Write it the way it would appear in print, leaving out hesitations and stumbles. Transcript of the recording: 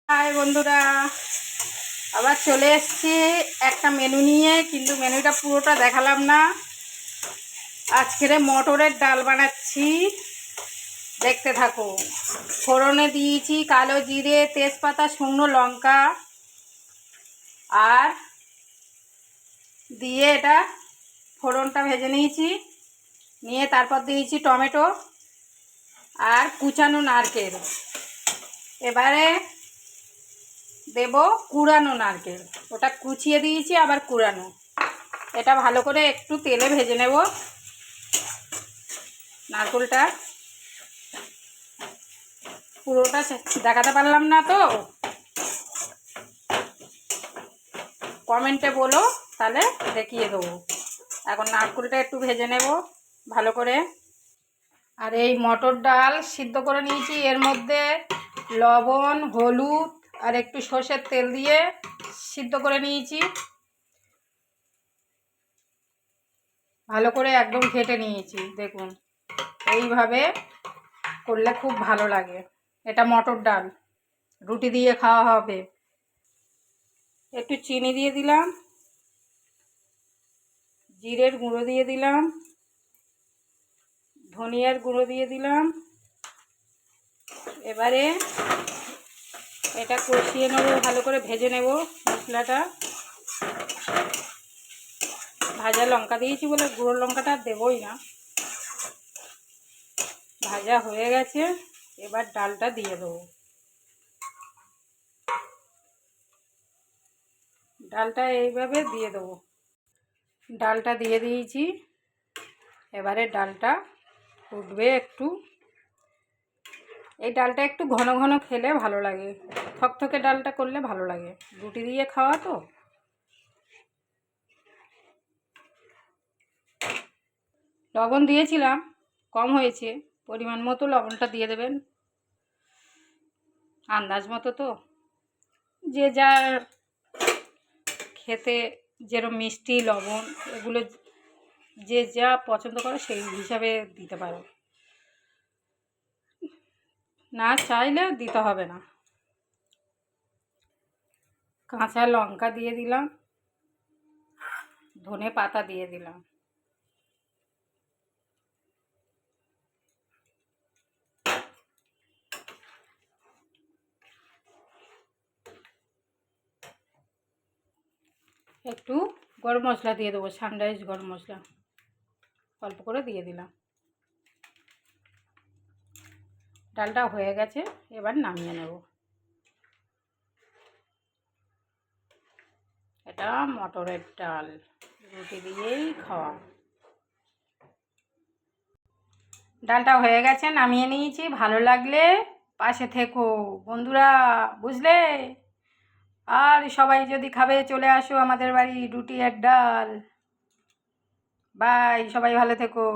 High বন্ধুরা, আবার চলে এসেছি একটা মেনু নিয়ে, কিন্তু মেনুটা পুরোটা দেখালাম না। আজকের মটরের ডাল বানাচ্ছি, দেখতে থাকো। ফোড়নে দিয়েছি কালো জিরে, তেজপাতা, শুকনো লঙ্কা আর দিয়ে এটা ফোড়নটা ভেজে নিয়েছি। নিয়ে তারপর দিয়েছি টমেটো আর কুচানো নারকেল। এবারে দেব কুড়ানো নারকেল, ওটা কুচিয়ে দিয়েছি আবার কুড়ানো। এটা ভালো করে একটু তেলে ভেজে নেব। নারকেলটা পুরোটা দেখাতে পারলাম না, তো কমেন্টে বলো, তাহলে দেখিয়ে দেবো। এখন নারকেলটা একটু ভেজে নেব ভালো করে। আর এই মটর ডাল সিদ্ধ করে নিয়েছি, এর মধ্যে লবণ, হলুদ আর একটু সর্ষের তেল দিয়ে সিদ্ধ করে নিয়েছি। ভালো করে একদম ঘেটে নিয়েছি, দেখুন এইভাবে করলে খুব ভালো লাগে। এটা মটর ডাল রুটি দিয়ে খাওয়া হবে। একটু চিনি দিয়ে দিলাম, জিরের গুঁড়ো দিয়ে দিলাম, ধনিয়ার গুঁড়ো দিয়ে দিলাম। এবারে এটা কষিয়ে নেব, ভালো করে ভেজে নেব মশলাটা। ভাজা লঙ্কা দিয়েছি বলে গুঁড়ো লঙ্কাটা দেবই না, ভাজা হয়ে গেছে। এবার ডালটা দিয়ে দেবো। ডালটা এইভাবে দিয়ে দেবো। ডালটা দিয়ে দিয়েছি, এবারে ডালটা ফুটবে একটু। এই ডালটা একটু ঘন ঘন খেলে ভালো লাগে, থকথকে ডালটা করলে ভালো লাগে, রুটি দিয়ে খাওয়া তো। লবণ দিয়েছিলাম, কম হয়েছে, পরিমাণ মতো লবণটা দিয়ে দেবেন, আন্দাজ মতো। তো যে যার খেতে যেরকম মিষ্টি লবণ এগুলো যে যা পছন্দ করে সেই হিসাবে দিতে পারো, না চাইলে দিতে হবে না। কাঁচা লঙ্কা দিয়ে দিলাম, ধনে পাতা দিয়ে দিলাম। একটু গরম মশলা দিয়ে দেবো, সানরাইজ গরম মশলা অল্প করে দিয়ে দিলাম। ডালটা হয়ে গেছে, এবার নামিয়ে নেব। এটা মটরের ডাল রুটি দিয়েই খাওয়া। ডালটা হয়ে গেছে, নামিয়ে নিয়েছি। ভালো লাগলে পাশে থেকো বন্ধুরা, বুঝলে? আর সবাই যদি খাবে চলে আসো আমাদের বাড়ি, রুটি আর ডাল। বাই, সবাই ভালো থেকো।